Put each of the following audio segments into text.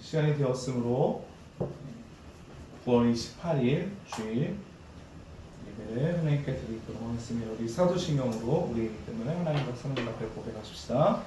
시간이 되었으므로 9월 28일 주일 예배를 하나님께 드리도록 하겠습니다. 우리 사도신경으로 우리 믿기 때문에 하나님 박사님 앞에 고백하십시다.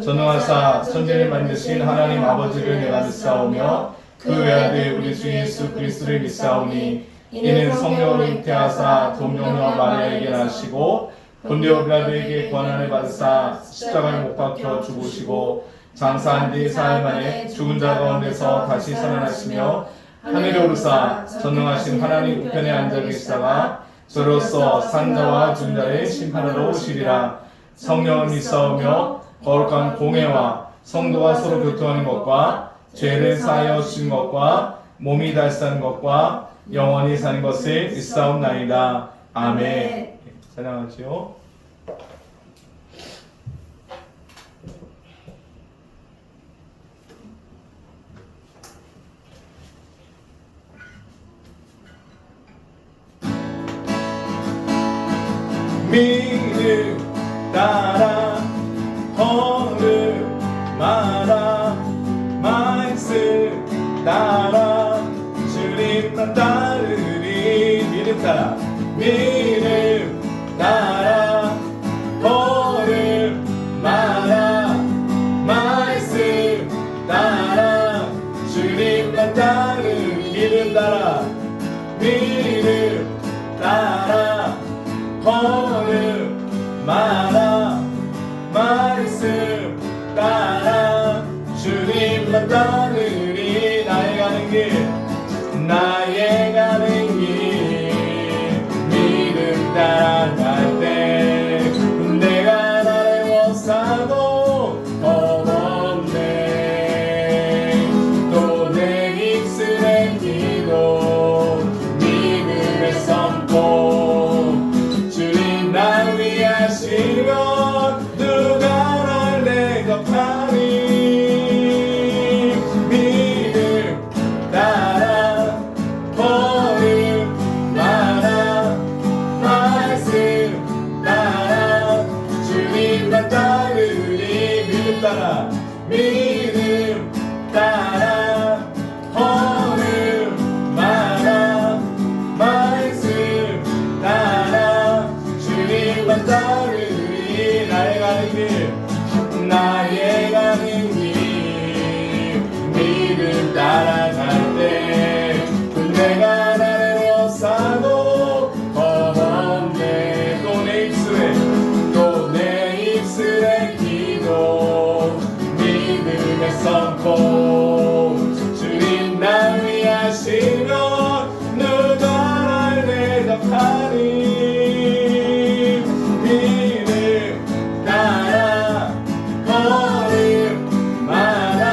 전능하사 천지를 만드신 하나님 아버지를 내가 믿사오며 그 외아들 우리 주 예수 그리스도를 믿사오니 이는 성령으로 잉태하사 동정녀 마리아에게 나시고 본디오 빌라도에게 고난을 받으사 십자가에 못 박혀 죽으시고 장사한 뒤 사흘 만에 죽은 자 가운데서 다시 살아나시며 하늘에 오르사 전능하신 하나님 우편에 앉아 계시다가 저로서 산자와 죽은 자를 심판하러 오시리라. 성령을 믿사오며 거룩한 공회와 성도가 서로 교통하는 것과 죄를 사하여 주신 것과 몸이 달사는 것과 영원히 사는 것을 믿사옵나이다. 아멘. 찬양하지요. 믿음 따라 걸음마다 말씀 따라 주님만 따르리. 믿음 따라 믿음 따라 걸음마다 말씀 따라 주님만 따르리. 믿음 따라 믿음 따라 걸음마다 말씀 따라 주님만 따르리. 나의 가는 길 나의 가는 길 믿음 따라 갈 때 내가 나를 못 사도 겁없네. 또 내 입술에 기도 믿음에 삼고 주님 날 위하시면 누가 날 대적하니. 믿음 따라 걸음마다 말씀 따라 주님만 따르리. 믿음 따라 믿음 따라 걸음마다 말씀 따라 주님만 따르리. 나의 가는 길 나의 가는 길 믿음 따라갈 때 내가 나를 못 사도 겁없네. 또 내 입술에 기도 믿음에 삼고 주님 날 위하시면 누가 날 대적하니. 믿음 따라 걸음마다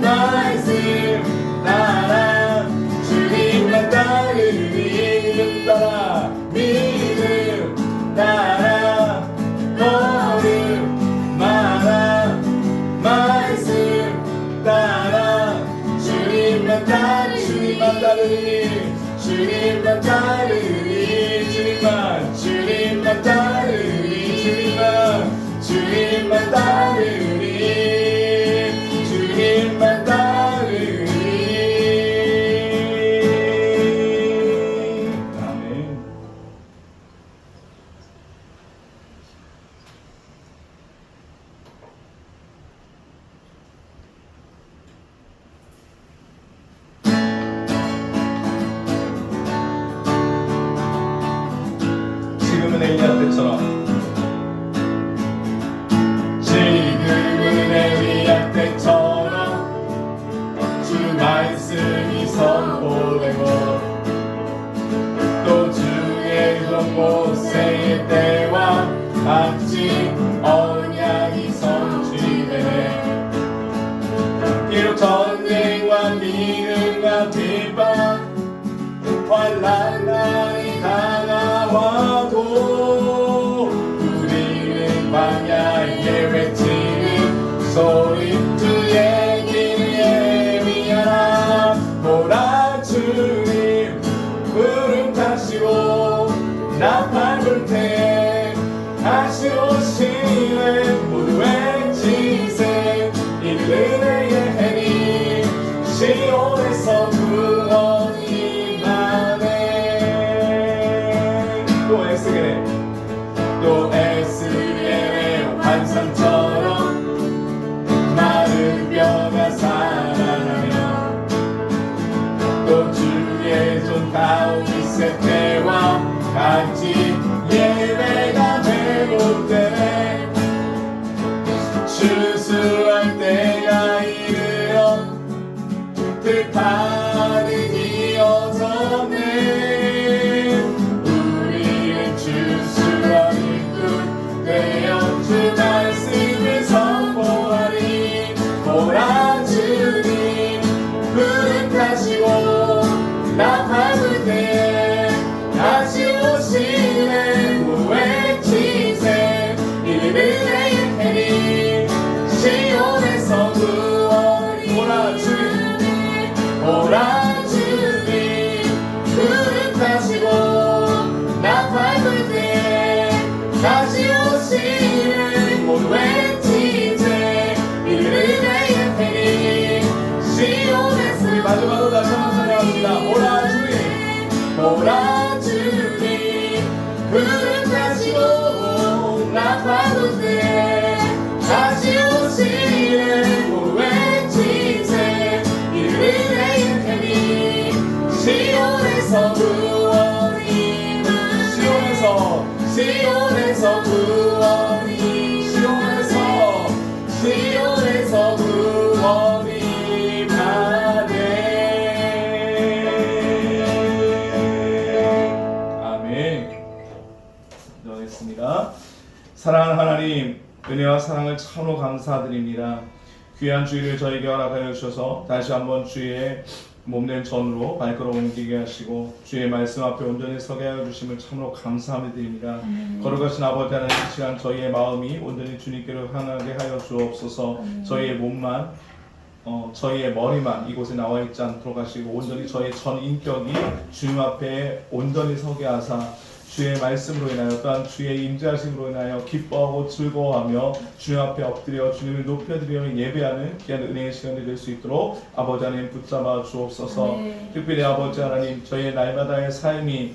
말씀 따라 주님만 따르리. 믿음 따라 믿음 따라 걸음마다 말씀 따라 주님만 따르리. 주님만 따르리. 주님만 따르리. 주님만 따르리. 주님만 따르리. 주님만 따르리. 아멘. 지금은 엘리야 때처럼 주 말씀이 선포되고 또 주의 곳에 때와 같이 언약이 성취되네. 비록 전쟁과 미움과 비방 환난 날이 다가와도 우리는 광야에 외치는 소리 주의 길에 예비하라. 보라 주님 구름 타시고 나팔 불 때 다시 오시네. 모두 외치세 이는 은혜의 해니 은혜의 편이 시온에서 구원이 오라 주님 오라 주님 구름 타시고 나 밟을 때 다시 오시는 모두 외치세 은혜의 편이 시온에서 우리 마지막으로 다시 한번 찬양합니다. 오라 주님 오라 주님 구름 타시고 나 밟을 때 다시 오시는 모두 외치세 은혜의 편이 시온에서 구원이 시온에서 구원이 시온에서 구원이 가네. 아멘. 기도하겠습니다. 사랑하는 하나님, 은혜와 사랑을 참으로 감사드립니다. 귀한 주일을 저에게 허락하여 주셔서 다시 한번 주의 몸된 전으로 발걸음 옮기게 하시고 주의 말씀 앞에 온전히 서게 하여 주심을 참으로 감사하며 드립니다. 거룩하신 아버지 하나님, 이 시간 저희의 마음이 온전히 주님께로 향하게 하여 주옵소서. 저희의 몸만 저희의 머리만 이곳에 나와 있지 않도록 하시고 온전히 저희의 전 인격이 주님 앞에 온전히 서게 하사 주의 말씀으로 인하여 또한 주의 임재하심으로 인하여 기뻐하고 즐거워하며 주님 앞에 엎드려 주님을 높여드리며 예배하는 귀한 은혜의 시간이 될 수 있도록 아버지 하나님 붙잡아 주옵소서. 특별히 아버지 하나님, 저희의 날마다의 삶이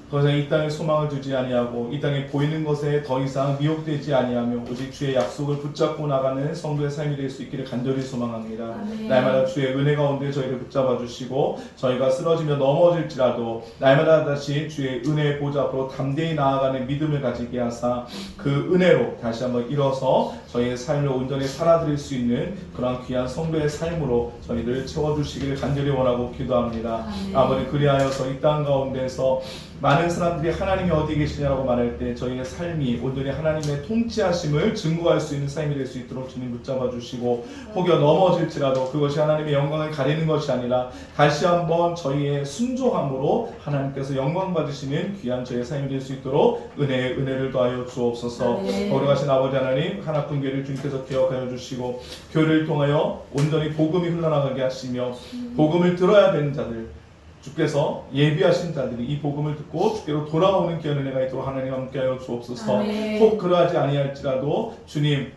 더 이상 이 땅에 소망을 두지 아니하고 이 땅에 보이는 것에 더 이상 미혹되지 아니하며 오직 주의 약속을 붙잡고 나가는 성도의 삶이 될 수 있기를 간절히 소망합니다. 날마다 주의 은혜 가운데 저희를 붙잡아 주시고 저희가 쓰러지며 넘어질지라도 날마다 다시 주의 은혜의 보좌 앞으로 담대히 나아가는 믿음을 가지게 하사 그 은혜로 다시 한번 일어서 저희의 삶을 온전히 살아드릴 수 있는 그런 귀한 성도의 삶으로 저희를 채워주시기를 간절히 원하고 기도합니다. 아버지, 그리하여서 이 땅 가운데서 많은 사람들이 하나님이 어디 계시냐라고 말할 때 저희의 삶이 온전히 하나님의 통치하심을 증거할 수 있는 삶이 될 수 있도록 주님 붙잡아 주시고 혹여 넘어질지라도 그것이 하나님의 영광을 가리는 것이 아니라 다시 한번 저희의 순종함으로 하나님께서 영광 받으시는 귀한 저희의 삶이 될 수 있도록 은혜를 더하여 주옵소서. 거룩하신 아버지 하나님, 하나뿐 교회를 주님께서 기억하여 주시고 교회를 통하여 온전히 복음이 흘러나가게 하시며 복음을 들어야 되는 자들, 주께서 예비하신 자들이 이 복음을 듣고 주께로 돌아오는 귀한 은혜가 있도록 하나님 함께하여 주옵소서. 혹 그러하지 아니할지라도 주님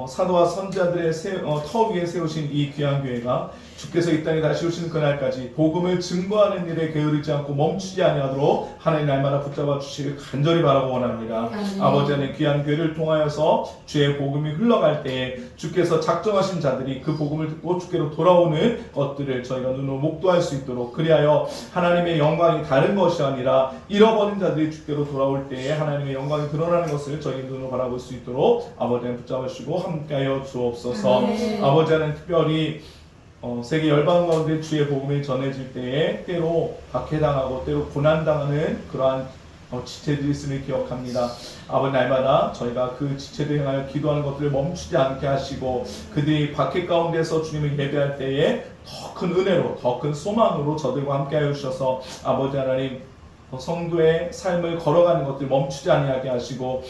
사도와 선지자들의 터 위에 세우신 이 귀한 교회가 주께서 이 땅에 다시 오시는 그날까지 복음을 증거하는 일에 게으르지 않고 멈추지 아니하도록 하나님 날마다 붙잡아 주시길 간절히 바라고 원합니다. 아버지 하나님, 귀한 교회를 통하여서 주의 복음이 흘러갈 때에 주께서 작정하신 자들이 그 복음을 듣고 주께로 돌아오는 것들을 저희가 눈으로 목도할 수 있도록, 그리하여 하나님의 영광이 다른 것이 아니라 잃어버린 자들이 주께로 돌아올 때에 하나님의 영광이 드러나는 것을 저희 눈으로 바라볼 수 있도록 아버지 하나님 붙잡아 주시고 함께하여 주옵소서. 아버지 하나님, 특별히 세계 열방 가운데 주의 복음이 전해질 때에 때로 박해당하고 때로 고난당하는 그러한 지체들이 있음을 기억합니다. 아버지, 날마다 저희가 그 지체들 향하여 기도하는 것들을 멈추지 않게 하시고 그들이 박해 가운데서 주님을 예배할 때에 더 큰 은혜로 더 큰 소망으로 저들과 함께하여 주셔서 아버지 하나님, 성도의 삶을 걸어가는 것들 멈추지 아니하게 하시고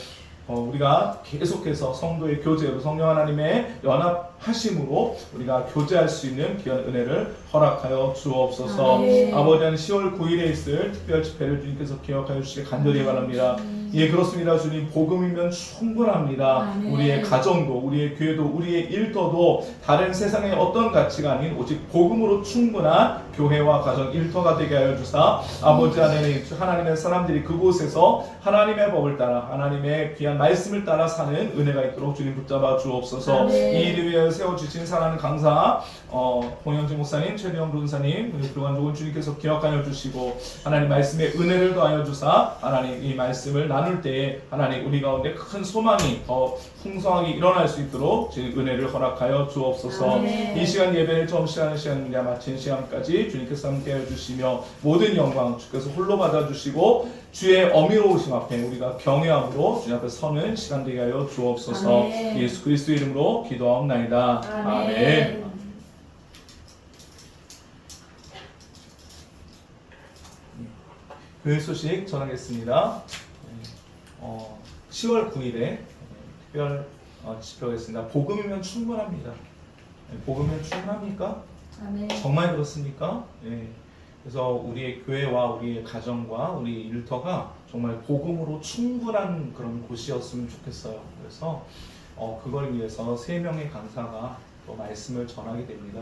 우리가 계속해서 성도의 교제로 성령 하나님의 연합하심으로 우리가 교제할 수 있는 귀한 은혜를 허락하여 주옵소서. 아버지, 10월 9일에 있을 특별 집회를 주님께서 기억하여 주시길 간절히 바랍니다. 예, 그렇습니다. 주님, 복음이면 충분합니다. 우리의 가정도, 우리의 교회도, 우리의 일터도 다른 세상의 어떤 가치가 아닌 오직 복음으로 충분한 교회와 가정, 일터가 되게 하여 주사 아버지 하나님의 사람들이 그곳에서 하나님의 법을 따라 하나님의 귀한 말씀을 따라 사는 은혜가 있도록 주님 붙잡아 주옵소서. 이 일을 위해 세워주신 사랑하는 강사 홍영진 목사님, 최대영 변호사님, 우리 불관족은 주님께서 기억하여 주시고 하나님 말씀의 은혜를 더하여 주사 하나님 이 말씀을 나눌 때에 하나님 우리 가운데 큰 소망이 더 풍성하게 일어날 수 있도록 주님 은혜를 허락하여 주옵소서. 이 시간 예배를 처음 시작하는 시간입니다. 마친 시간까지 주님께서 함께해 주시며 모든 영광 주께서 홀로 받아주시고 주의 어미로우심 앞에 우리가 경외함으로 주님 앞에 서는 시간 되게 하여 주옵소서. 예수 그리스도 이름으로 기도하옵나이다. 아멘. 교회 소식 전하겠습니다. 10월 9일에 특별 지표가 있습니다. 복음이면 충분합니다. 복음이면 충분합니까? 아멘. 정말 그렇습니까? 예. 그래서 우리의 교회와 우리의 가정과 우리 일터가 정말 복음으로 충분한 그런 곳이었으면 좋겠어요. 그래서 그걸 위해서 3명의 강사가 또 말씀을 전하게 됩니다.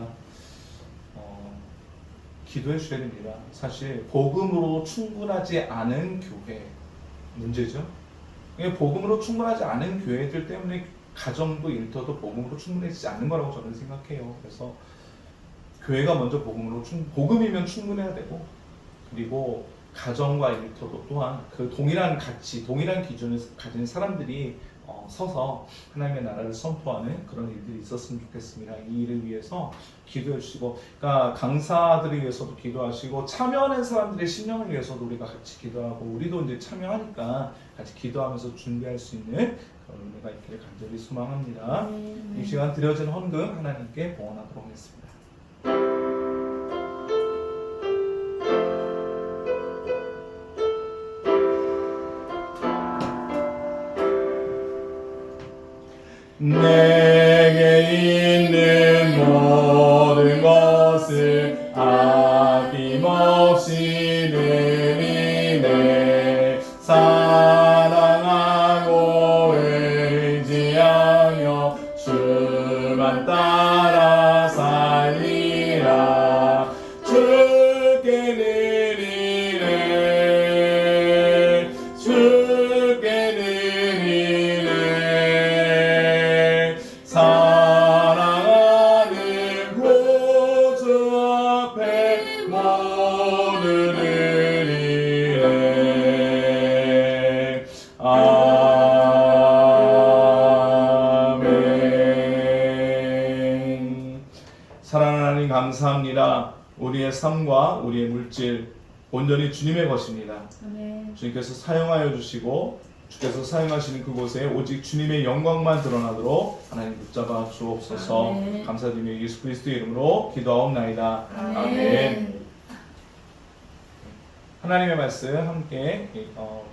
기도해 주셔야 됩니다. 사실 복음으로 충분하지 않은 교회 문제죠. 복음으로 충분하지 않은 교회들 때문에 가정도 일터도 복음으로 충분해지지 않는 거라고 저는 생각해요. 그래서 교회가 먼저 복음이면 충분해야 되고, 그리고 가정과 일터도 또한 그 동일한 가치, 동일한 기준을 가진 사람들이 서서 하나님의 나라를 선포하는 그런 일들이 있었으면 좋겠습니다. 이 일을 위해서 기도해 주시고, 그러니까 강사들을 위해서도 기도하시고, 참여하는 사람들의 심령을 위해서도 우리가 같이 기도하고, 우리도 이제 참여하니까 같이 기도하면서 준비할 수 있는 그런 은혜가 있기를 간절히 소망합니다. 이 시간 드려진 헌금 하나님께 봉헌하도록 하겠습니다. 내게 있는 모든 것을 아낌없이 드리네. 사랑하고 의지하며 주만 따라 살리라. 주께 드리네. 주께 드리네. 사랑하는 구주 앞에 모두 드리네. 아멘. 사랑하는 하나님 감사합니다. 우리의 삶과 우리의 물질 온전히 주님의 것입니다. 아멘. 주님께서 사용하여 주시고 주께서 사용하시는 그곳에 오직 주님의 영광만 드러나도록 하나님 붙잡아 주옵소서. 아멘. 감사드리며 예수 그리스도의 이름으로 기도하옵나이다. 아멘. 하나님의 말씀 함께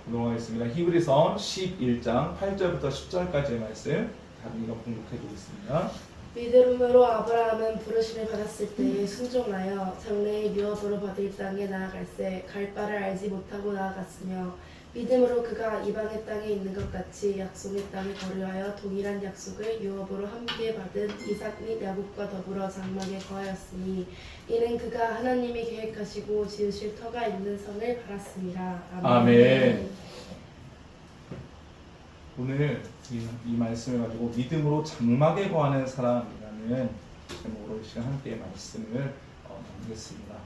공동하겠습니다. 히브리서 11장 8절부터 10절까지의 말씀 다빈이가 봉독해 주겠습니다. 믿음으로 아브라함은 부르심을 받았을 때에 순종하여 장래의 유업으로 받을 땅에 나아갈새 갈 바를 알지 못하고 나아갔으며 믿음으로 그가 이방의 땅에 있는 것 같이 약속의 땅에 거류하여 동일한 약속을 유업으로 함께 받은 이삭 및 야곱과 더불어 장막에 거하였으니 이는 그가 하나님이 계획하시고 지으실 터가 있는 성을 바랐습니다. 아멘. 오늘 이 말씀을 가지고 믿음으로 장막에 거하는 사람이라는 제목으로 이 시간 함께 말씀을 나누겠습니다.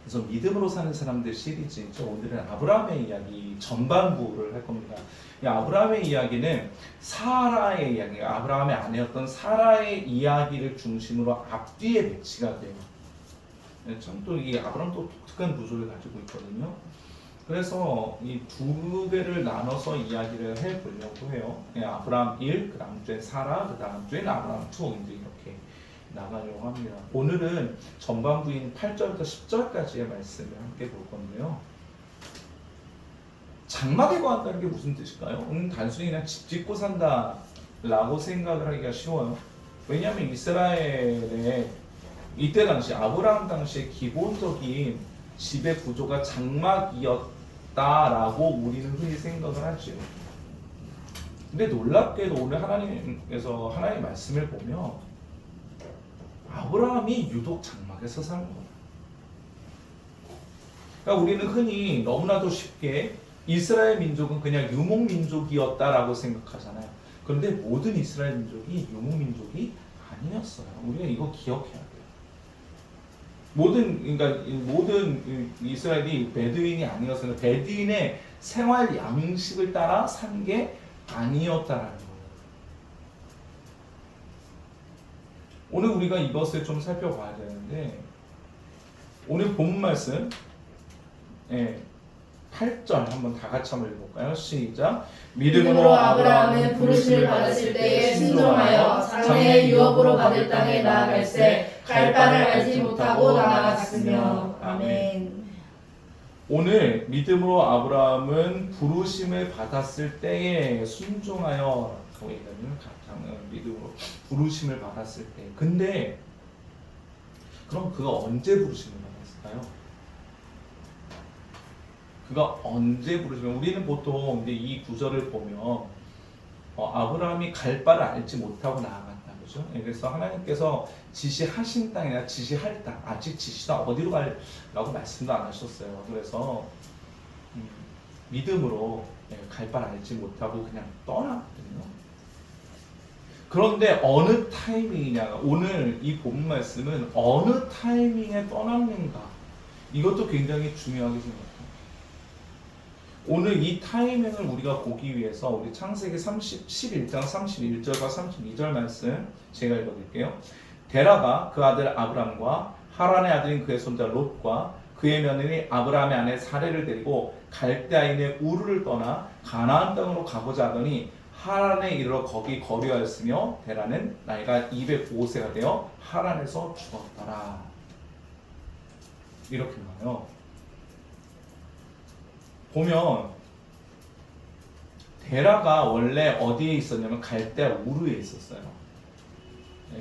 그래서 믿음으로 사는 사람들 시리즈죠. 오늘은 아브라함의 이야기 전반부를 할 겁니다. 이 아브라함의 이야기는 사라의 이야기, 아브라함의 아내였던 사라의 이야기를 중심으로 앞뒤에 배치가 돼요. 참 또 이 아브라함도 독특한 구조를 가지고 있거든요. 그래서 이 두 개를 나눠서 이야기를 해보려고 해요. 아브라함 1, 그 다음 주에 사라, 그 다음 주에 아브라함 2 이제 이렇게 나가려고 합니다. 오늘은 전반부인 8절부터 10절까지의 말씀을 함께 볼 건데요. 장막에 거한다는 게 무슨 뜻일까요? 단순히 그냥 집 짓고 산다라고 생각을 하기가 쉬워요. 왜냐하면 이스라엘의 이때 당시 아브라함 당시의 기본적인 집의 구조가 장막이었다라고 우리는 흔히 생각을 하죠. 근데 놀랍게도 오늘 하나님께서 하나님의 말씀을 보면 아브라함이 유독 장막에서 산 거예요. 그러니까 우리는 흔히 너무나도 쉽게 이스라엘 민족은 그냥 유목민족이었다라고 생각하잖아요. 그런데 모든 이스라엘 민족이 유목민족이 아니었어요. 우리가 이거 기억해야 돼요. 모든 이스라엘이 베두인이 아니었어요. 베두인의 생활 양식을 따라 산 게 아니었다라는 거예요. 오늘 우리가 이것을 좀 살펴봐야 되는데 오늘 본 말씀 8절 한번 다 같이 한번 읽어볼까요? 시작. 믿음으로 아브라함은 부르심을 받았을 때에 순종하여 장래의 유업으로 받을 땅에 나아갈새 갈 바를 알지 못하고 나아갔으며. 아멘. 오늘 믿음으로 아브라함은 부르심을 받았을 때에 순종하여 라고 얘기하는 가장 믿음으로 부르심을 받았을 때. 근데 그럼 그가 언제 부르심을 받았을까요? 그가 언제 부르시면 우리는 보통 이제 이 구절을 보면 아브라함이 갈 바를 알지 못하고 나아갔다, 그죠? 그래서 하나님께서 지시하신 땅이나 지시할 땅, 아직 지시다 어디로 가라고 말씀도 안 하셨어요. 그래서 믿음으로 갈 바를 알지 못하고 그냥 떠났거든요. 그런데 어느 타이밍이냐, 오늘 이 본 말씀은 어느 타이밍에 떠났는가, 이것도 굉장히 중요하게 생각합니다. 오늘 이 타이밍을 우리가 보기 위해서 우리 창세기 11장 31절과 32절 말씀 제가 읽어드릴게요. 데라가 그 아들 아브람과 하란의 아들인 그의 손자 롯과 그의 며느리 아브라함의 아내 사레를 데리고 갈대아인의 우르를 떠나 가나안 땅으로 가고자 하더니 하란에 이르러 거기 거류하였으며 데라는 나이가 205세가 되어 하란에서 죽었더라. 이렇게 나와요. 보면 데라가 원래 어디에 있었냐면 갈대아 우르에 있었어요.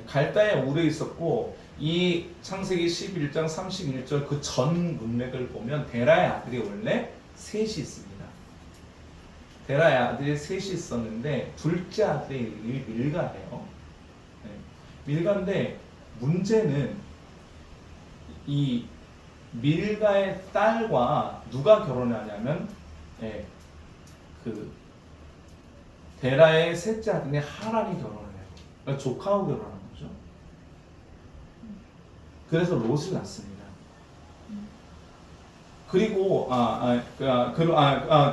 갈대아 우르에 있었고, 이 창세기 11장 31절 그 전 문맥을 보면 데라의 아들이 원래 셋이 있습니다. 데라의 아들이 셋이 있었는데 둘째 아들의 이름이 밀가예요. 밀가인데 문제는 이 밀가의 딸과 누가 결혼하냐면 그 데라의 셋째 아들인 하란이 결혼을 해요. 그러니까 조카하고 결혼한 거죠. 그래서 롯을 낳습니다. 그리고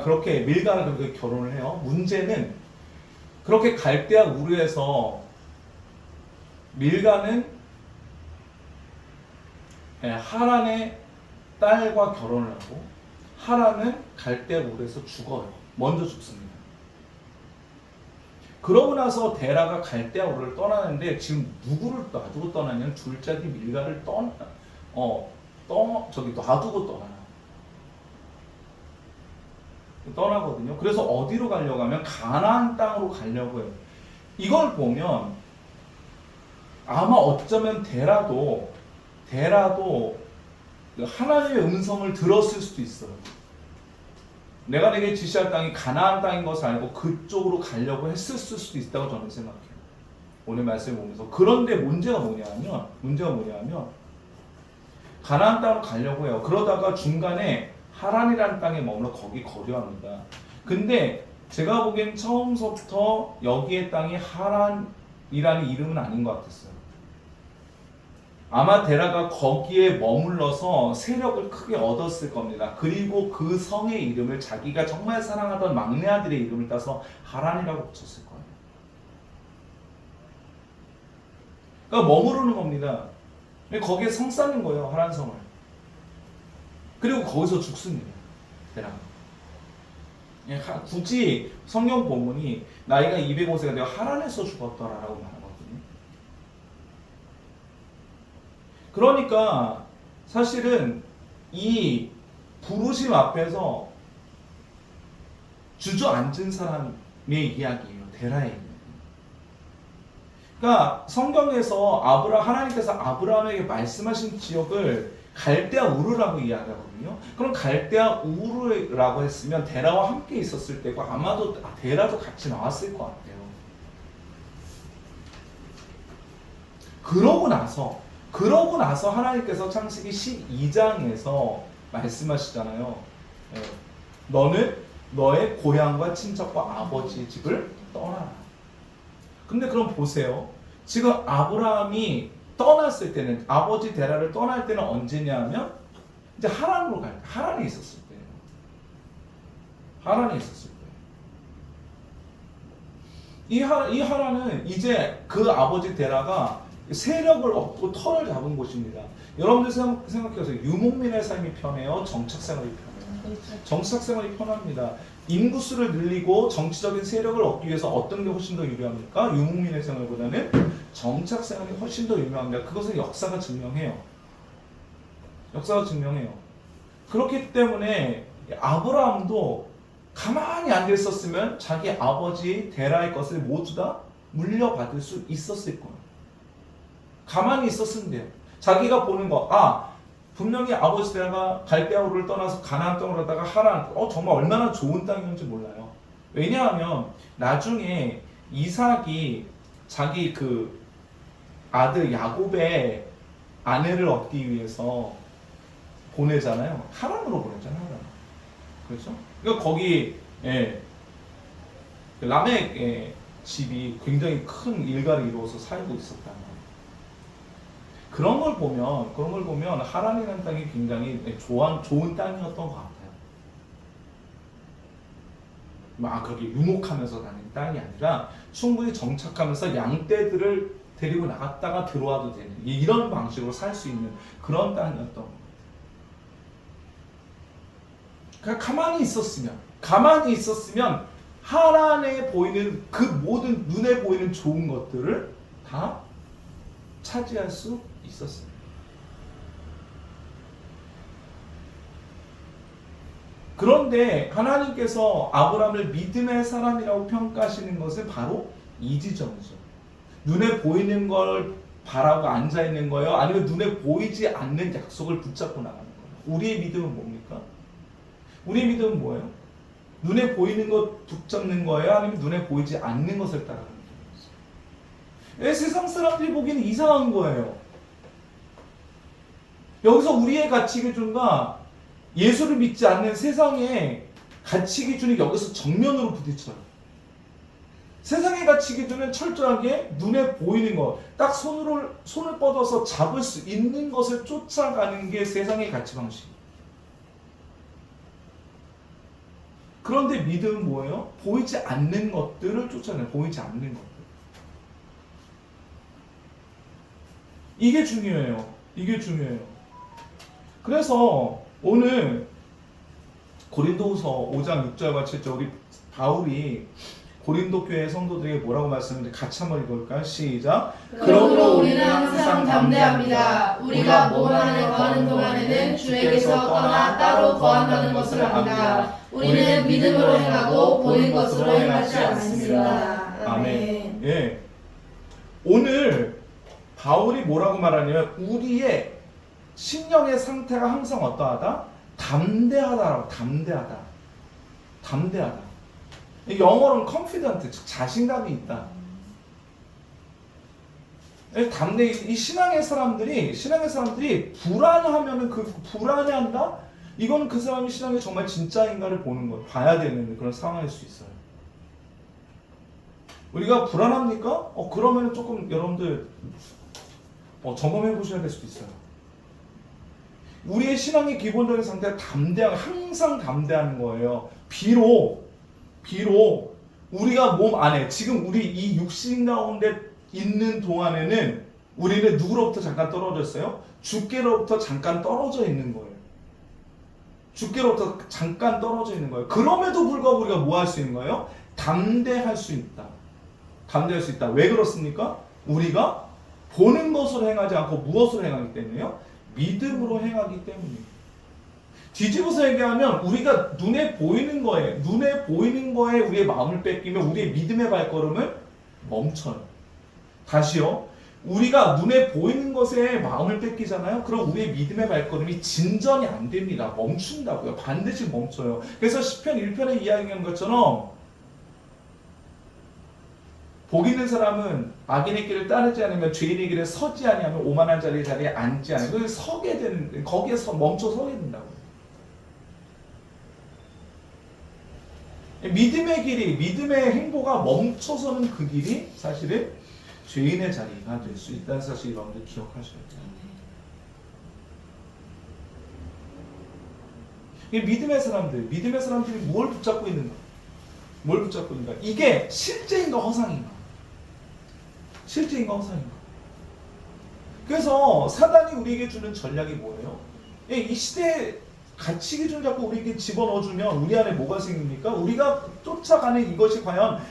그렇게 밀가랑 그렇게 결혼을 해요. 문제는 그렇게 갈대아 우르에서 밀가는 하란의 딸과 결혼을 하고 하란은 갈대아 우르에서 죽어요. 먼저 죽습니다. 그러고 나서 데라가 갈대아 우르를 떠나는데 지금 누구를 놔두고 떠나냐면 둘째 아들 밀가를 놔두고 떠나거든요. 그래서 어디로 가려고 하면 가나안 땅으로 가려고 해요. 이걸 보면 아마 어쩌면 데라도 하나님의 음성을 들었을 수도 있어요. 내가 내게 지시할 땅이 가나안 땅인 것을 알고 그쪽으로 가려고 했을 수도 있다고 저는 생각해요. 오늘 말씀을 보면서. 그런데 문제가 뭐냐면 가나안 땅으로 가려고 해요. 그러다가 중간에 하란이라는 땅에 머물러 거기 거류합니다. 근데 제가 보기엔 처음부터 여기의 땅이 하란이라는 이름은 아닌 것 같았어요. 아마 데라가 거기에 머물러서 세력을 크게 얻었을 겁니다. 그리고 그 성의 이름을 자기가 정말 사랑하던 막내 아들의 이름을 따서 하란이라고 붙였을 거예요. 그러니까 머무르는 겁니다. 거기에 성 쌓는 거예요, 하란성을. 그리고 거기서 죽습니다, 데라가. 굳이 성경 본문이 나이가 205세가 되어 하란에서 죽었더라라고 말합니다. 그러니까 사실은 이 부르심 앞에서 주저앉은 사람의 이야기예요. 데라의 이야기. 그러니까 성경에서 하나님께서 아브라함에게 말씀하신 지역을 갈대아 우르라고 이야기하거든요. 그럼 갈대아 우르라고 했으면 데라와 함께 있었을 때고 아마도 데라도 같이 나왔을 것 같아요. 그러고 나서 하나님께서 창세기 12장에서 말씀하시잖아요. 너는 너의 고향과 친척과 아버지의 집을 떠나라. 근데 그럼 보세요. 지금 아브라함이 떠났을 때는, 아버지 데라를 떠날 때는 언제냐면 이제 하란으로 갈 때, 하란에 있었을 때예요. 이 하란은 이제 그 아버지 데라가 세력을 얻고 터를 잡은 곳입니다. 여러분들 생각해보세요. 유목민의 삶이 편해요? 정착생활이 편해요? 정착생활이 편합니다. 인구수를 늘리고 정치적인 세력을 얻기 위해서 어떤 게 훨씬 더 유리합니까? 유목민의 생활보다는 정착생활이 훨씬 더 유명합니다. 그것을 역사가 증명해요. 그렇기 때문에 아브라함도 가만히 앉아 있었으면 자기 아버지 데라의 것을 모두 다 물려받을 수 있었을 거예요. 가만히 있었으면 돼요. 자기가 보는 거, 분명히 아버지 데라가 갈대아우를 떠나서 가나안 땅으로 가다가 하란, 정말 얼마나 좋은 땅이었는지 몰라요. 왜냐하면 나중에 이삭이 자기 그 아들 야곱의 아내를 얻기 위해서 보내잖아요. 하란으로 보내잖아요. 하란. 그렇죠? 그러니까 거기 라멕의 집이 굉장히 큰 일가를 이루어서 살고 있었단 말이에요. 그런 걸 보면 하란이라는 땅이 굉장히 좋은 땅이었던 것 같아요. 그렇게 유목하면서 다니는 땅이 아니라 충분히 정착하면서 양떼들을 데리고 나갔다가 들어와도 되는 이런 방식으로 살 수 있는 그런 땅이었던 거예요. 그러니까 가만히 있었으면 하란에 보이는 그 모든 눈에 보이는 좋은 것들을 다 차지할 수 있었어요. 그런데 하나님께서 아브라함을 믿음의 사람이라고 평가하시는 것은 바로 이 지점이죠. 눈에 보이는 걸 바라고 앉아 있는 거예요? 아니면 눈에 보이지 않는 약속을 붙잡고 나가는 거예요? 우리의 믿음은 뭡니까? 우리의 믿음은 뭐예요? 눈에 보이는 것 붙잡는 거예요? 아니면 눈에 보이지 않는 것을 따라가는 거예요? 세상 사람들이 보기에는 이상한 거예요. 여기서 우리의 가치 기준과 예수를 믿지 않는 세상의 가치 기준이 여기서 정면으로 부딪혀요. 세상의 가치 기준은 철저하게 눈에 보이는 것, 딱 손을 뻗어서 잡을 수 있는 것을 쫓아가는 게 세상의 가치 방식이에요. 그런데 믿음은 뭐예요? 보이지 않는 것들을 쫓아내요. 보이지 않는 것들. 이게 중요해요. 그래서 오늘 고린도후서 5장 6절과 7절 우리 바울이 고린도 교회 성도들에게 뭐라고 말씀하는지 같이 한번 읽어볼까요? 시작. 그러므로 우리는 항상 담대합니다. 우리가 몸 안에 거하는 동안에는 주에게서 떠나 따로 거한다는 것을 압니다. 우리는 믿음으로 행하고 보는 것으로 행하지 않습니다. 아멘. 예. 오늘 바울이 뭐라고 말하냐면 우리의 심령의 상태가 항상 어떠하다? 담대하다라고. 담대하다. 영어로는 confident, 즉 자신감이 있다. 이 신앙의 사람들이 불안하면은 그 불안해한다? 이건 그 사람이 신앙이 정말 진짜인가를 보는 거예요. 봐야 되는 그런 상황일 수 있어요. 우리가 불안합니까? 그러면은 조금 여러분들 점검해 보셔야 될 수도 있어요. 우리의 신앙의 기본적인 상태가 항상 담대하는 거예요. 비록 우리가 몸 안에 지금 우리 이 육신 가운데 있는 동안에는 우리는 누구로부터 잠깐 떨어져 있어요? 주께로부터 잠깐 떨어져 있는 거예요. 그럼에도 불구하고 우리가 뭐 할 수 있는 거예요? 담대할 수 있다. 왜 그렇습니까? 우리가 보는 것으로 행하지 않고 무엇으로 행하기 때문에요? 믿음으로 행하기 때문이에요. 뒤집어서 얘기하면 우리가 눈에 보이는 거에 우리의 마음을 뺏기면 우리의 믿음의 발걸음을 멈춰요. 다시요. 우리가 눈에 보이는 것에 마음을 뺏기잖아요. 그럼 우리의 믿음의 발걸음이 진전이 안 됩니다. 멈춘다고요. 반드시 멈춰요. 그래서 시편 1편에 이야기하는 것처럼 복 있는 사람은 악인의 길을 따르지 않으면 죄인의 길에 서지 아니하면 오만한 자리에 앉지 않으면 거기에서 멈춰 서게 된다고요. 믿음의 행보가 멈춰서는 그 길이 사실은 죄인의 자리가 될 수 있다는 사실 여러분들 기억하셔야 돼요. 믿음의 사람들이 뭘 붙잡고 있는가? 이게 실제인가 허상인가? 그래서 사단이 우리에게 주는 전략이 뭐예요? 이 시대에 가치 기준 자꾸 우리에게 집어넣어주면 우리 안에 뭐가 생깁니까? 우리가 쫓아가는 이것이 과연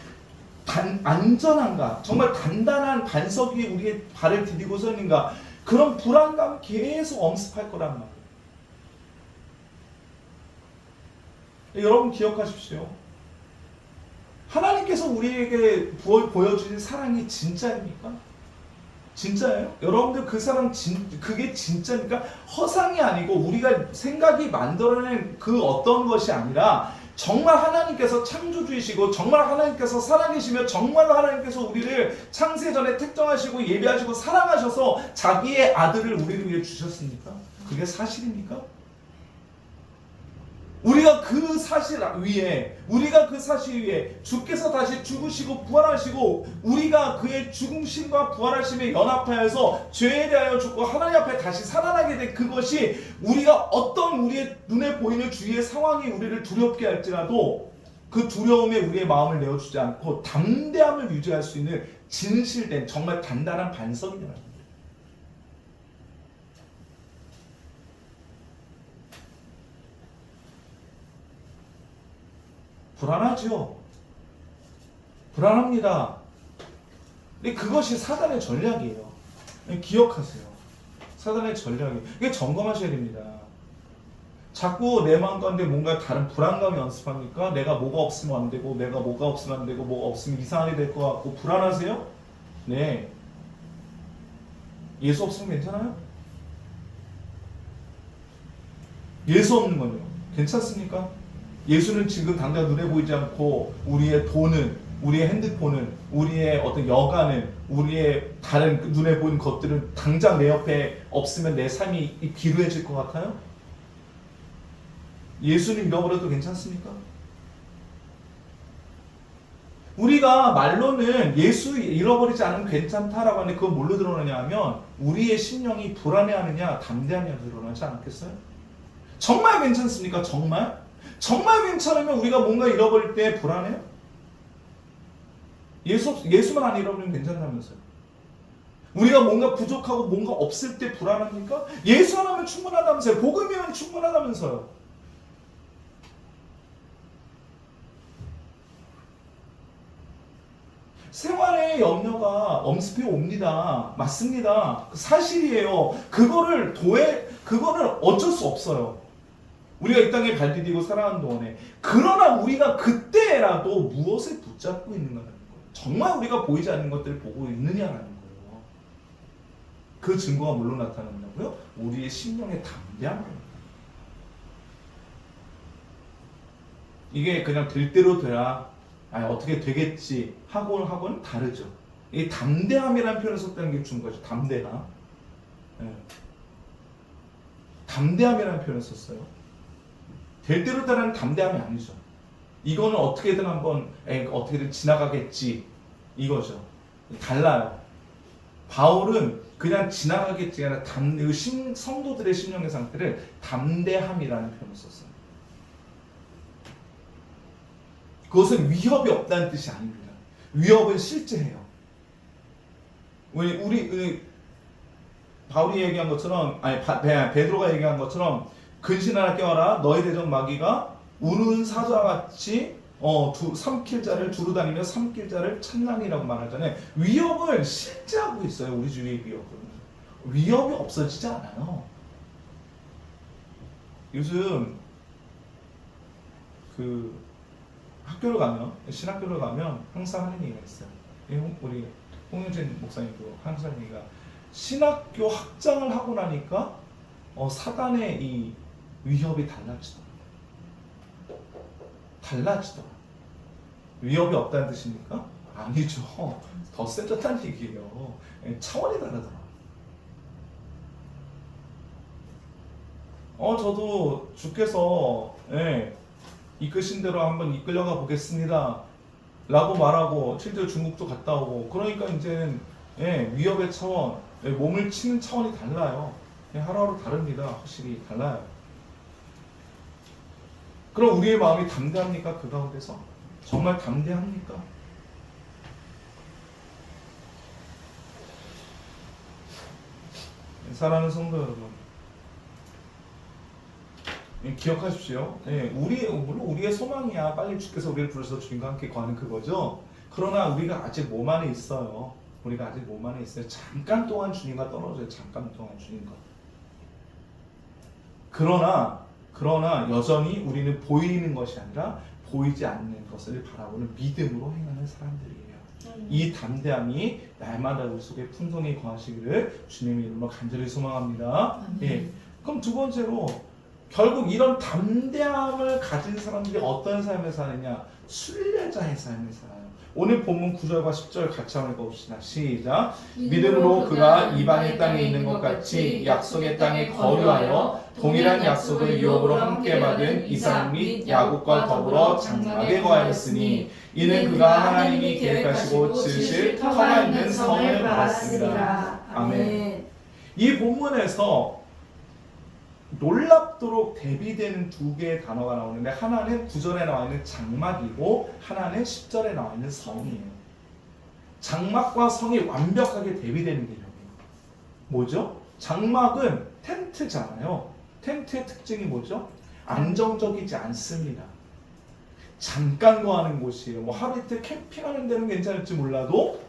안전한가? 정말 단단한 반석 위에 우리의 발을 디디고 서 있는가? 그런 불안감 계속 엄습할 거란 말이에요. 여러분 기억하십시오. 하나님께서 우리에게 보여주신 사랑이 진짜입니까? 진짜예요? 여러분들 그 사랑 그게 진짜입니까? 허상이 아니고 우리가 생각이 만들어낸 그 어떤 것이 아니라 정말 하나님께서 창조주이시고 정말 하나님께서 살아계시며 정말로 하나님께서 우리를 창세전에 택정하시고 예비하시고 사랑하셔서 자기의 아들을 우리를 위해 주셨습니까? 그게 사실입니까? 우리가 그 사실 위에 주께서 다시 죽으시고 부활하시고 우리가 그의 죽으심과 부활하심에 연합하여서 죄에 대하여 죽고 하나님 앞에 다시 살아나게 된 그것이 우리가 어떤 우리의 눈에 보이는 주위의 상황이 우리를 두렵게 할지라도 그 두려움에 우리의 마음을 내어주지 않고 담대함을 유지할 수 있는 진실된 정말 단단한 반석이라는 거예요. 불안하죠. 불안합니다. 근데 그것이 사단의 전략이에요. 기억하세요. 사단의 전략이. 이게 점검하셔야 됩니다. 자꾸 내 마음 가운데 뭔가 다른 불안감이 연습합니까? 내가 뭐가 없으면 안 되고, 내가 뭐가 없으면 안 되고, 뭐가 없으면 이상하게 될 것 같고, 불안하세요? 네. 예수 없으면 괜찮아요? 예수 없는 건요. 괜찮습니까? 예수는 지금 당장 눈에 보이지 않고 우리의 돈은, 우리의 핸드폰은, 우리의 어떤 여가는, 우리의 다른 눈에 보이는 것들은 당장 내 옆에 없으면 내 삶이 비루해질 것 같아요? 예수는 잃어버려도 괜찮습니까? 우리가 말로는 예수 잃어버리지 않으면 괜찮다라고 하는데 그건 뭘로 드러나냐 하면 우리의 심령이 불안해하느냐 담대하느냐 드러나지 않겠어요? 정말 괜찮습니까? 정말? 정말 괜찮으면 우리가 뭔가 잃어버릴 때 불안해요? 예수만 안 잃어버리면 괜찮다면서요. 우리가 뭔가 부족하고 뭔가 없을 때 불안합니까? 예수 하나면 충분하다면서요. 복음이면 충분하다면서요. 생활의 염려가 엄습해 옵니다. 맞습니다. 사실이에요. 그거를 어쩔 수 없어요. 우리가 이 땅에 발 디디고 살아가는 동안에. 그러나 우리가 그때라도 무엇을 붙잡고 있는가라는 거예요. 정말 우리가 보이지 않는 것들을 보고 있느냐라는 거예요. 그 증거가 뭘로 나타난다고요? 우리의 심령의 담대함입니다. 이게 그냥 될 대로 돼야 어떻게 되겠지 하고는 다르죠. 이 담대함이라는 표현을 썼다는 게 중요하죠. 담대함. 네. 담대함이라는 표현을 썼어요. 될 대로 되라는 담대함이 아니죠. 이거는 어떻게든 어떻게든 지나가겠지 이거죠. 달라요. 바울은 그냥 지나가겠지가 아니라 성도들의 심령의 상태를 담대함이라는 표현을 썼어요. 그것은 위협이 없다는 뜻이 아닙니다. 위협은 실제해요. 우리 바울이 얘기한 것처럼, 베드로가 얘기한 것처럼 근신하라 깨어라 너희 대적 마귀가 우는 사자와 같이 삼킬 자를 두루 다니며 삼킬 자를 찾나니라고 말하잖아요. 위협을 실제하고 있어요. 우리 주위의 위협은. 위협이 없어지지 않아요. 요즘 신학교를 가면 항상 하는 얘기가 있어요. 우리 홍윤진 목사님도 항상 얘기가 신학교 학장을 하고 나니까 사단의 이 위협이 달라지더라. 위협이 없다는 뜻입니까? 아니죠. 더 세졌다는 얘기예요. 차원이 다르더라. 저도 주께서 이끄신 대로 한번 이끌려가 보겠습니다 라고 말하고 실제로 중국도 갔다 오고 그러니까 이제는 위협의 차원, 몸을 치는 차원이 달라요. 하루하루 다릅니다. 확실히 달라요. 그럼 우리의 마음이 담대합니까? 그 가운데서? 정말 담대합니까? 사랑하는 성도 여러분, 기억하십시오. 물론 우리의 소망이야. 빨리 주께서 우리를 부르셔서 주님과 함께 거하는 그거죠. 그러나 우리가 아직 몸 안에 있어요. 잠깐 동안 주님과 떨어져요. 잠깐 동안 주님과. 그러나 그러나 여전히 우리는 보이는 것이 아니라 보이지 않는 것을 바라보는 믿음으로 행하는 사람들이에요. 이 담대함이 날마다 우리 속에 풍성히 거하시기를 주님의 이름으로 간절히 소망합니다. 예. 그럼 두 번째로 결국 이런 담대함을 가진 사람들이 어떤 삶을 사느냐? 순례자의 삶을 살아요. 오늘 본문 9절과 10절 같이 한번 읽어봅시다. 시작. 믿음으로 그가 이방의 땅에 있는 것 같이 약속의 땅에 거류하여 동일한 약속을 유업으로 함께 받은 이삭 및 야곱과 더불어 장막에 거하였으니 이는 그가 하나님이 계획하시고 지으실 터가 있는 성을 받았습니다. 아멘. 이 본문에서 놀랍도록 대비되는 두 개의 단어가 나오는데 하나는 9절에 나와 있는 장막이고 하나는 10절에 나와 있는 성이에요. 장막과 성이 완벽하게 대비되는 개념이에요. 뭐죠? 장막은 텐트잖아요. 텐트의 특징이 뭐죠? 안정적이지 않습니다. 잠깐 거하는 곳이에요. 뭐 하루 이틀 캠핑하는 데는 괜찮을지 몰라도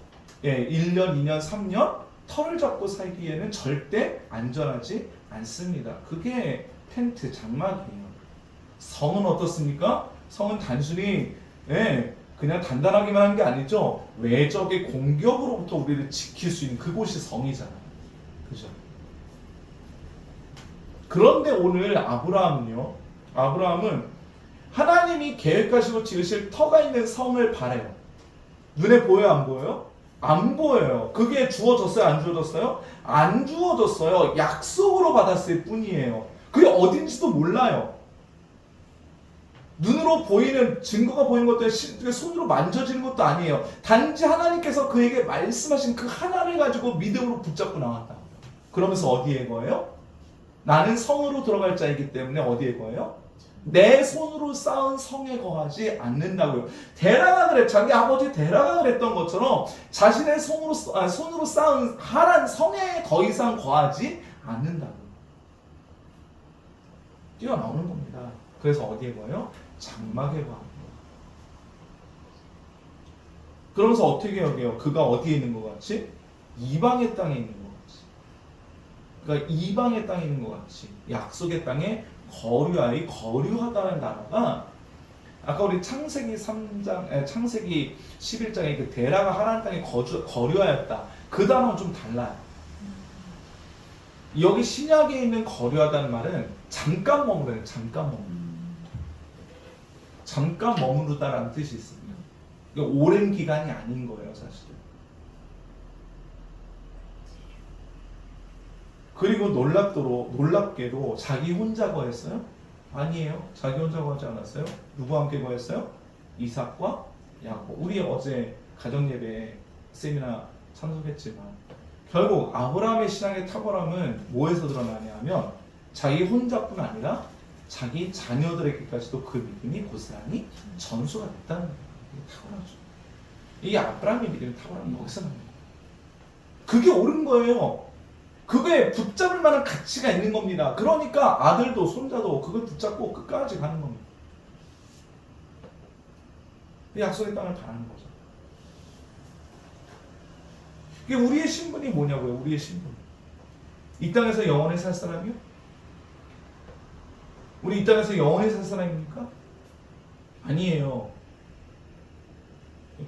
1년, 2년, 3년 털을 잡고 살기에는 절대 안전하지 않습니다. 그게 텐트, 장막이에요. 성은 어떻습니까? 성은 단순히 그냥 단단하기만 한 게 아니죠. 외적의 공격으로부터 우리를 지킬 수 있는 그곳이 성이잖아요. 그죠? 그런데 오늘 아브라함은 하나님이 계획하시고 지으실 터가 있는 성을 바래요. 눈에 보여요, 안 보여요? 안 보여요. 그게 주어졌어요, 안 주어졌어요? 안 주어졌어요. 약속으로 받았을 뿐이에요. 그게 어딘지도 몰라요. 눈으로 보이는 증거가 보이는 것도 손으로 만져지는 것도 아니에요. 단지 하나님께서 그에게 말씀하신 그 하나를 가지고 믿음으로 붙잡고 나왔다. 그러면서 어디에 거예요? 나는 성으로 들어갈 자이기 때문에 어디에 거예요? 내 손으로 쌓은 성에 거하지 않는다고요. 데라가 그랬, 자기 아버지 데라가 그랬던 것처럼 자신의 손으로 쌓은 하란 성에 더 이상 거하지 않는다고요. 뛰어나오는 겁니다. 그래서 어디에 거예요? 장막에 거합니다. 그러면서 어떻게 여겨요? 그가 어디에 있는 것 같이? 이방의 땅에 있는 것 같이. 그러니까 이방의 땅에 있는 것 같이 약속의 땅에 거류하다는 단어가 아까 우리 창세기 11장에 그 데라가 하나님 땅에 거류하였다. 그 단어는 좀 달라요. 여기 신약에 있는 거류하다는 말은 잠깐 머무르는 잠깐 머무르다라는 뜻이 있습니다. 그러니까 오랜 기간이 아닌 거예요, 사실은. 그리고 놀랍게도 자기 혼자 거했어요? 아니에요. 자기 혼자 거하지 않았어요. 누구와 함께 거했어요? 이삭과 야곱. 우리 어제 가정예배 세미나 참석했지만 결국 아브라함의 신앙의 탁월함은 뭐에서 드러나냐 하면 자기 혼자뿐 아니라 자기 자녀들에게까지도 그 믿음이 고스란히 전수가 됐다는 거예요. 이게 탁월하죠. 이게 아브라함의 믿음이 탁월함이 여기서 나옵니다. 그게 옳은 거예요. 그게 붙잡을 만한 가치가 있는 겁니다. 그러니까 아들도 손자도 그걸 붙잡고 끝까지 가는 겁니다. 약속의 땅을 바라는 거죠. 이게 우리의 신분이 뭐냐고요? 우리의 신분. 이 땅에서 영원히 살 사람이요? 우리 이 땅에서 영원히 살 사람입니까? 아니에요.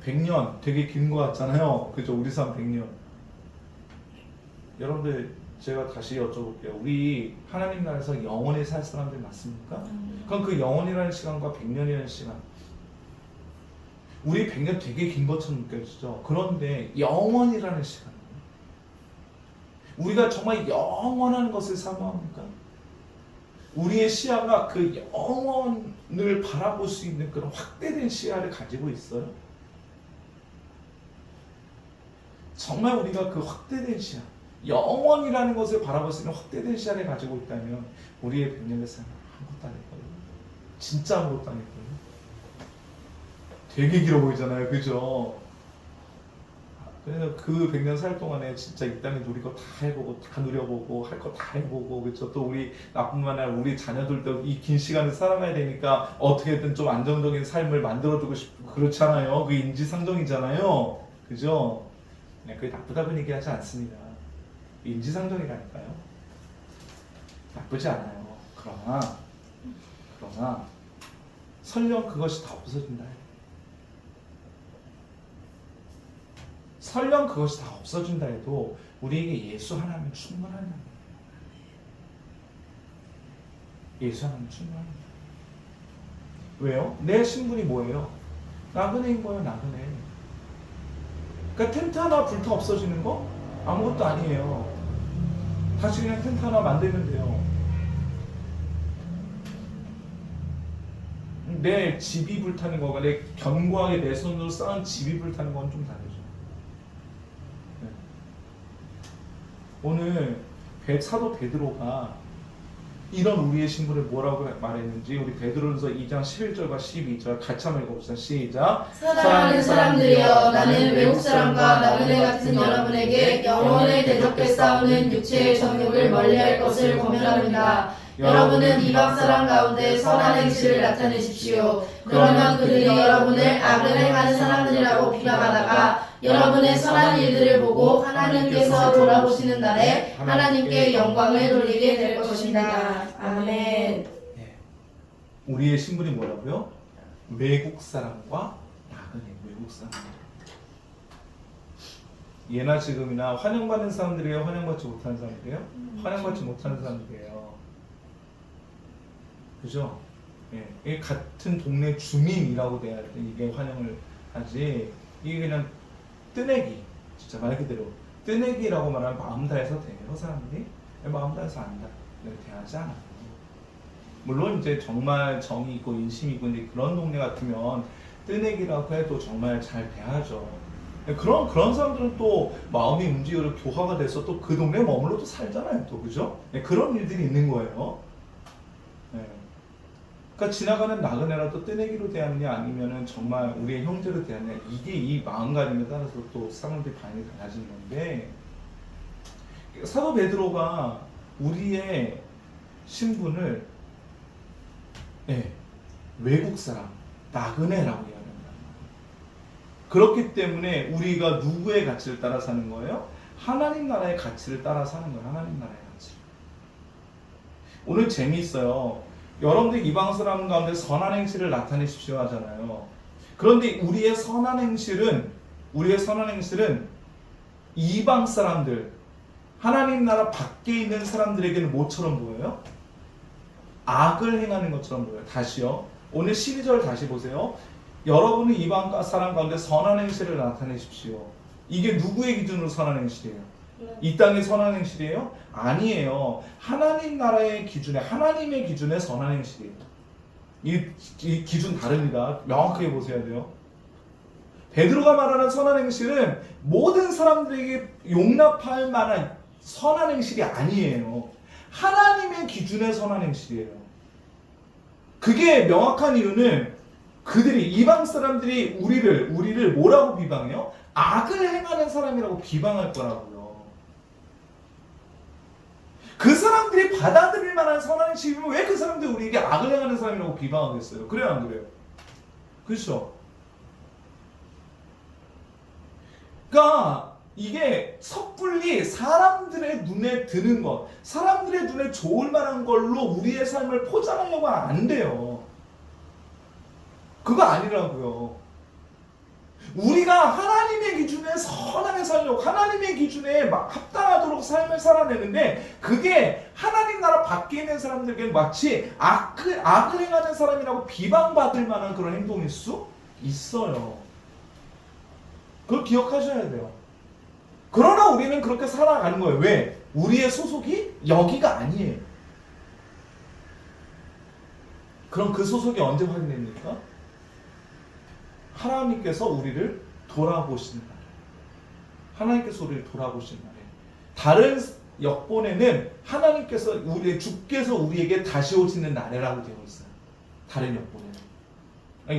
100년 되게 긴 것 같잖아요. 그죠? 우리 삶 100년. 여러분들 제가 다시 여쭤볼게요. 우리 하나님 나라에서 영원히 살 사람들 맞습니까? 그럼 그 영원이라는 시간과 100년이라는 시간, 우리 100년 되게 긴 것처럼 느껴지죠. 그런데 영원이라는 시간, 우리가 정말 영원한 것을 사모합니까? 우리의 시야가 그 영원을 바라볼 수 있는 그런 확대된 시야를 가지고 있어요? 정말 우리가 그 확대된 시야, 영원이라는 것을 바라볼 수 있는 확대된 시야를 가지고 있다면 우리의 100년의 삶은 아무것도 아닐 거예요. 진짜 아무것도 아닐 거예요. 되게 길어 보이잖아요. 그죠? 그래서 그 100년 살 동안에 진짜 이 땅에 누릴 거 다 해보고 다 누려보고 할 거 다 해보고, 그렇죠? 또 우리 나뿐만 아니라 우리 자녀들도 이 긴 시간을 살아가야 되니까 어떻게든 좀 안정적인 삶을 만들어주고 싶고 그렇잖아요. 그게 인지상정이잖아요. 그죠? 그게 나쁘다고 얘기하지 않습니다. 인지상정이라니까요. 나쁘지 않아요. 그러나 그러나 설령 그것이 다 없어진다. 설령 그것이 다 없어진다 해도 우리에게 예수 하나면 충분하냐? 예수 하나면 충분합니다. 왜요? 내 신분이 뭐예요? 나그네인 거예요, 나그네. 그러니까 텐트 하나 불타 없어지는 거? 아무것도 아니에요. 다시 그냥 텐트 하나 만들면 돼요. 내 집이 불타는 거가 내 견고하게 내 손으로 쌓은 집이 불타는 건 좀 다르죠. 네. 오늘 사도 베드로가 이런 우리의 신분을 뭐라고 말했는지 우리 베드로전서 2장 11절과 12절 같이 한번 읽어봅시다. 시작. 사랑하는 사람들이여, 나는 외국 사람과 나그네 같은 여러분에게 영혼을 대적해 싸우는 육체의 정욕을 멀리할 것을 권면합니다. 여러분은 이방 사람 가운데 선한 행실을 나타내십시오. 그러면 그들이 여러분을 악을 행하는 사람들이라고 비방하다가 여러분의 선한 일들을 보고 하나님께서 돌아보시는 날에 하나님께 영광을 돌리게 될 것입니다. 아멘. 네. 우리의 신분이 뭐라고요? 외국 사람과 나그네, 외국 사람. 예나 지금이나 환영받는 사람들이에요? 환영받지 못하는 사람들이에요? 환영받지 못하는 사람들이에요. 그죠? 예, 이게 같은 동네 주민이라고 돼야 돼. 이게 환영을 하지. 이게 그냥 뜨내기. 진짜 말 그대로 뜨내기라고 말하면 마음 다해서 돼요, 사람들이? 마음 다해서 안다. 이렇게 대하지 않아요. 물론 이제 정말 정이 있고 인심이 있고 이제 그런 동네 같으면 뜨내기라고 해도 정말 잘 대하죠. 그런 사람들은 또 마음이 움직여서 교화가 돼서 또 그 동네에 머물러 또 살잖아요, 또 그죠? 네, 그런 일들이 있는 거예요. 네. 그러니까 지나가는 나그네라도 뜨내기로 대하느냐 아니면은 정말 우리의 형제로 대하느냐, 이게 이 마음가짐에 따라서 또 사람들이 반응이 달라지는 건데, 사도 베드로가 우리의 신분을 외국 사람, 나그네라고 이야기합니다. 그렇기 때문에 우리가 누구의 가치를 따라 사는 거예요? 하나님 나라의 가치를 따라 사는 거예요. 하나님 나라의 가치. 오늘 재미있어요. 여러분들 이방 사람 가운데 선한 행실을 나타내십시오 하잖아요. 그런데 우리의 선한 행실은 이방 사람들, 하나님 나라 밖에 있는 사람들에게는 뭐처럼 보여요? 악을 행하는 것처럼 보여요. 다시요. 오늘 12절 다시 보세요. 여러분은 이방 사람 가운데 선한 행실을 나타내십시오. 이게 누구의 기준으로 선한 행실이에요? 이 땅의 선한 행실이에요? 아니에요. 하나님 나라의 기준에, 하나님의 기준에 선한 행실이에요. 이 기준 다릅니다. 명확하게 보셔야 돼요. 베드로가 말하는 선한 행실은 모든 사람들에게 용납할 만한 선한 행실이 아니에요. 하나님의 기준의 선한 행실이에요. 그게 명확한 이유는 그들이, 이방 사람들이 우리를 뭐라고 비방해요? 악을 행하는 사람이라고 비방할 거라고요. 그 사람들이 받아들일 만한 선한 행실이면 왜 그 사람들이 우리에게 악을 행하는 사람이라고 비방하겠어요? 그래요, 안 그래요? 그렇죠? 그러니까 이게 섣불리 사람들의 눈에 드는 것, 사람들의 눈에 좋을 만한 걸로 우리의 삶을 포장하려고 하면 안 돼요. 그거 아니라고요. 우리가 하나님의 기준에 선하게 살려고, 하나님의 기준에 합당하도록 삶을 살아내는데, 그게 하나님 나라 밖에 있는 사람들에게는 마치 악을 행하는 사람이라고 비방받을 만한 그런 행동일 수 있어요. 그걸 기억하셔야 돼요. 그러나 우리는 그렇게 살아가는 거예요. 왜? 우리의 소속이 여기가 아니에요. 그럼 그 소속이 언제 확인됩니까? 하나님께서 우리를 돌아보시는 날. 하나님께서 우리를 돌아보시는 날에. 다른 역본에는 하나님께서 주께서 우리에게 다시 오시는 날이라고 되어 있어요. 다른 역본에는.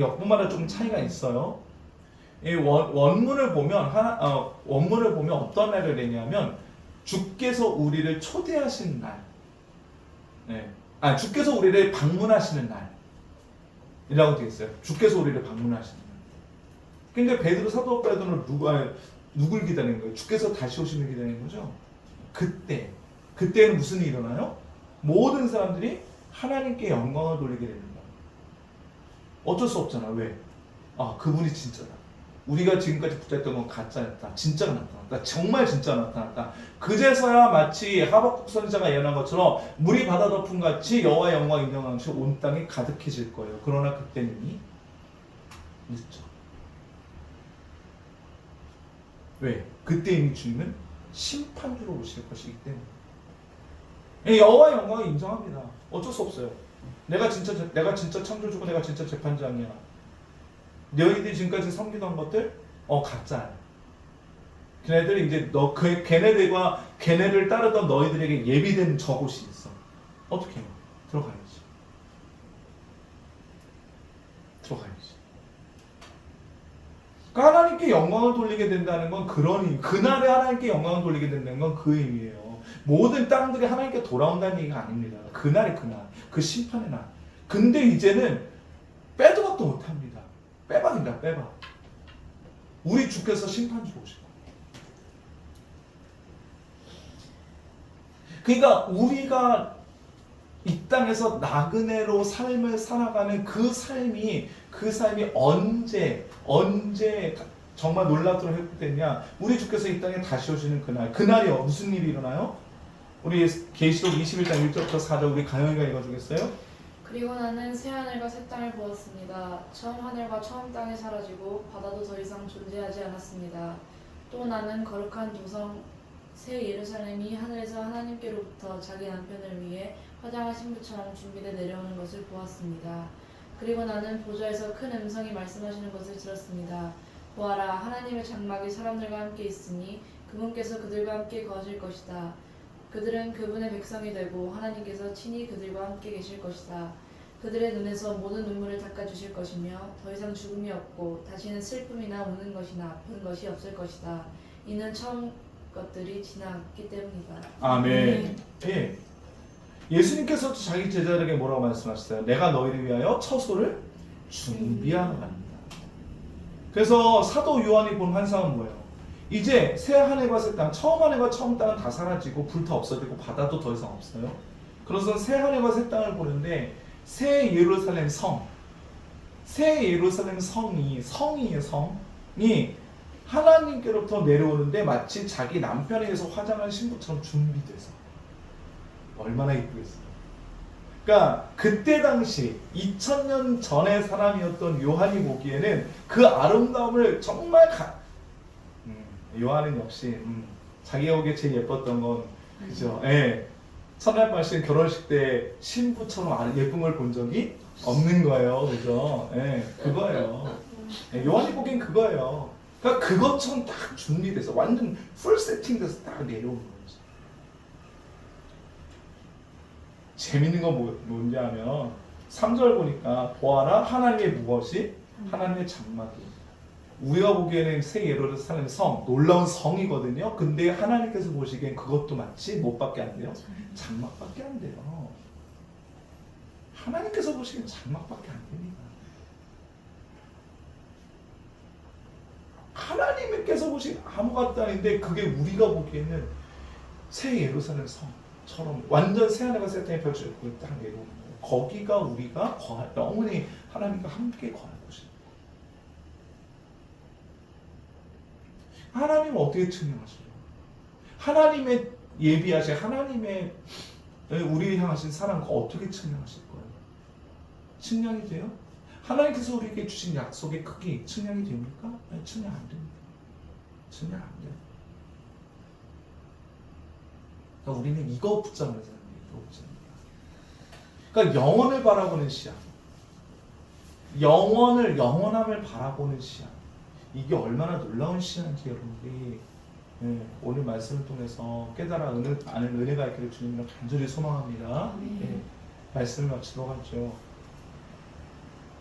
역본마다 좀 차이가 있어요. 원문을 보면 어떤 날을 내냐면 주께서 우리를 초대하시는 날. 주께서 우리를 방문하시는 날이라고 되어 있어요. 주께서 우리를 방문하시는 날. 근데 베드로, 사도 베드로는 누굴 기다리는 거예요? 주께서 다시 오시는 기다리는 거죠. 그때는 무슨 일이 일어나요? 모든 사람들이 하나님께 영광을 돌리게 됩니다. 어쩔 수 없잖아. 왜? 그분이 진짜다. 우리가 지금까지 붙잡았던 건 가짜였다. 진짜가 나타났다. 정말 진짜가 나타났다. 그제서야 마치 하박국 선지자가 예언한 것처럼 물이 바다 덮음 같이 여호와의 영광 인정하는 것이 온 땅에 가득해질 거예요. 그러나 그때는 이미 늦죠. 왜? 그때 이미 주님은 심판주로 오실 것이기 때문에. 여호와의 영광을 인정합니다. 어쩔 수 없어요. 내가 진짜 창조주고 내가 진짜 재판장이야. 너희들이 지금까지 섬기던 것들 가짜야. 걔네들이 이제 걔네를 따르던 너희들에게 예비된 저곳이 있어. 어떻게 해요? 들어가야지. 그러니까 하나님께 영광을 돌리게 된다는 건 그날에 하나님께 영광을 돌리게 된다는 건 그 의미예요. 모든 땅들이 하나님께 돌아온다는 얘기가 아닙니다. 그날, 그 심판의 날. 근데 이제는 빼도 박도 못합니다. 빼박입니다. 빼박. 우리 주께서 심판주로 오실 거예요. 그러니까 우리가 이 땅에서 나그네로 삶을 살아가는 그 삶이 언제 정말 놀랍도록 회복됐냐? 우리 주께서 이 땅에 다시 오시는 그날이요. 무슨 일이 일어나요? 우리 계시록 21장 1절부터 4절 우리 가영이가 읽어주겠어요? 그리고 나는 새 하늘과 새 땅을 보았습니다. 처음 하늘과 처음 땅이 사라지고 바다도 더 이상 존재하지 않았습니다. 또 나는 거룩한 도성 새 예루살렘이 하늘에서 하나님께로부터 자기 남편을 위해 화장한 신부처럼 준비돼 내려오는 것을 보았습니다. 그리고 나는 보좌에서 큰 음성이 말씀하시는 것을 들었습니다. 보아라, 하나님의 장막이 사람들과 함께 있으니 그분께서 그들과 함께 거하실 것이다. 그들은 그분의 백성이 되고 하나님께서 친히 그들과 함께 계실 것이다. 그들의 눈에서 모든 눈물을 닦아주실 것이며 더 이상 죽음이 없고 다시는 슬픔이나 우는 것이나 아픈 것이 없을 것이다. 이는 처음 것들이 지나갔기 때문이다. 아멘. 예. 예수님께서도 자기 제자들에게 뭐라고 말씀하셨어요? 내가 너희를 위하여 처소를 준비하러 갑니다. 그래서 사도 요한이 본 환상은 뭐예요? 이제 새 하늘과 새 땅, 처음 하늘과 처음 땅은 다 사라지고 불타 없어지고 바다도 더 이상 없어요. 그래서 새 하늘과 새 땅을 보는데 새 예루살렘 성이 하나님께로부터 내려오는데 마치 자기 남편에 의해서 화장한 신부처럼 준비돼서 얼마나 이쁘겠어요. 그러니까 그때 당시 2000년 전의 사람이었던 요한이 보기에는 그 아름다움을 정말 요한은 역시 자기가 보기에 제일 예뻤던 건 그죠? 예. 첫날 씨 결혼식 때 신부처럼 예쁜 걸 본 적이 없는 거예요, 그죠? 예, 그거예요. 예, 요한이 보기엔 그거예요. 그러니까 그것처럼 딱 준비돼서 완전 풀 세팅돼서 딱 내려오는 거죠. 재밌는 건 뭔지 하면 3절 보니까 보아라 하나님의 무엇이? 하나님의 장막이. 우리가 보기에는 새 예루살렘 성, 놀라운 성이거든요. 근데 하나님께서 보시기엔 그것도 마치 뭐밖에 안 돼요? 장막밖에 안 돼요. 하나님께서 보시기엔 장막밖에 안 됩니다. 하나님께서 보시기엔 아무것도 아닌데 그게 우리가 보기에는 새 예루살렘 성처럼 완전 새 하늘과 새 땅이 펼쳐지고 딱 내려오는 거예요. 거기가 우리가 영원히 하나님과 함께 거하는 곳입니다. 하나님은 어떻게 측량하시죠? 하나님의 예비하신 하나님의 우리를 향하신 사랑과 어떻게 측량하실 거예요? 측량이 돼요? 하나님께서 우리에게 주신 약속의 크기 측량이 됩니까? 아니, 측량 안 됩니다. 측량 안 돼요. 그러니까 우리는 이거 붙잡는 사람이에요. 그러니까 영원을 바라보는 시야, 영원함을 바라보는 시야. 이게 얼마나 놀라운 시간인지 여러분들이 오늘 말씀을 통해서 깨달아 아는 은혜가 있기를 주님을 간절히 소망합니다. 말씀을 마치도록 하죠.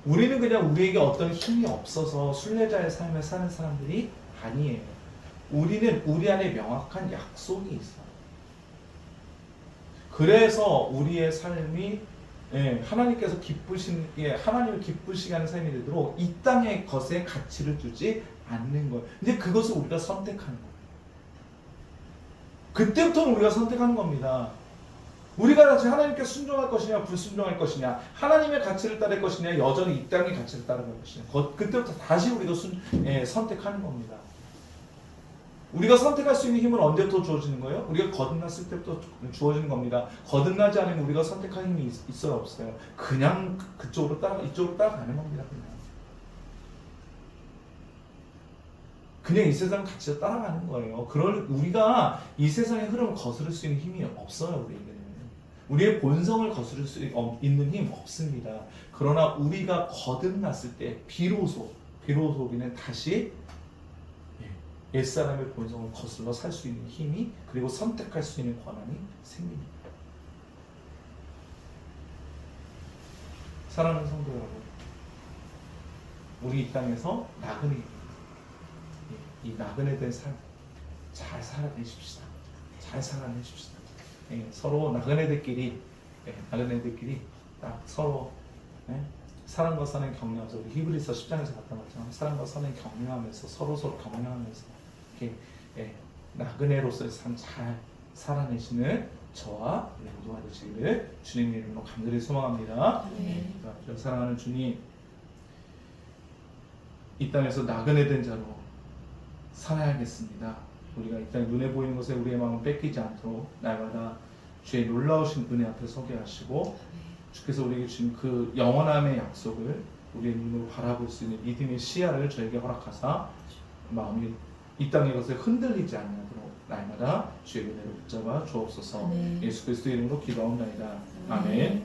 우리는 그냥 우리에게 어떤 힘이 없어서 순례자의 삶을 사는 사람들이 아니에요. 우리는 우리 안에 명확한 약속이 있어요. 그래서 우리의 삶이 하나님께서 하나님을 기쁘시게 하는 삶이 되도록 이 땅의 것에 가치를 주지 않는 거예요. 근데 그것을 우리가 선택하는 거예요. 그때부터는 우리가 선택하는 겁니다. 우리가 다시 하나님께 순종할 것이냐 불순종할 것이냐, 하나님의 가치를 따를 것이냐 여전히 이 땅의 가치를 따를 것이냐, 그때부터 다시 우리가 선택하는 겁니다. 우리가 선택할 수 있는 힘은 언제부터 주어지는 거예요? 우리가 거듭났을 때부터 주어지는 겁니다. 거듭나지 않으면 우리가 선택할 힘이 있어요 없어요? 그냥 이쪽으로 따라가는 겁니다. 그냥 이 세상 가치를 따라가는 거예요. 우리가 이 세상의 흐름을 거스를 수 있는 힘이 없어요. 우리에게는. 우리의 본성을 거스를 수 있는 힘 없습니다. 그러나 우리가 거듭났을 때 비로소 우리는 다시 옛사람의 본성을 거슬러 살 수 있는 힘이, 그리고 선택할 수 있는 권한이 생깁니다. 사랑하는 성도 여러분, 우리 이 땅에서 이 나그네 된 삶 잘 살아내십시다. 잘 살아내십시다. 서로 나그네들끼리 딱 서로 사랑과 사는 격려하면서, 우리 히브리서 10장에서 갔다 왔잖아요. 사랑과 사는 격려하면서 서로 격려하면서 이렇게 나그네로서의 삶 잘 살아내시는 저와 모두가 되시기를 주님 이름으로 간절히 소망합니다. 사랑하는 주님, 이 땅에서 나그네 된 자로 살아야겠습니다. 우리가 이 땅에 눈에 보이는 것에 우리의 마음을 뺏기지 않도록 날마다 주의 놀라우신 은혜 앞에 서게 하시고, 주께서 우리에게 주신 그 영원함의 약속을 우리의 눈으로 바라볼 수 있는 믿음의 시야를 저에게 허락하사 마음이 이 땅의 것에 흔들리지 않도록 날마다 주의 은혜를 붙잡아 주옵소서. 예수 그리스도의 이름으로 기도하옵나이다. 아멘.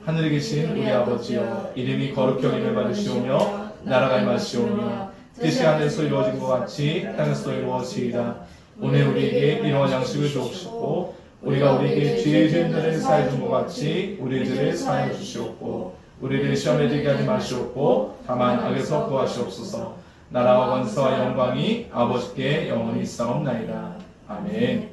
하늘에 계신 우리 아버지여, 이름이 거룩히 여김을 받으시오며 나라가 임하시오며 뜻이 하늘에서 이루어진 것 같이 땅에서도 이루어지이다. 오늘 우리에게 일용할 양식을 주옵시고, 우리가 우리에게 죄 지은 자를 사해 준 것 같이 우리 죄를 사하여 주시옵고, 우리를 시험에 들게 하지 마시옵고 다만 악에서 구하시옵소서. 나라와 권세와 영광이 아버지께 영원히 있사옵나이다. 아멘.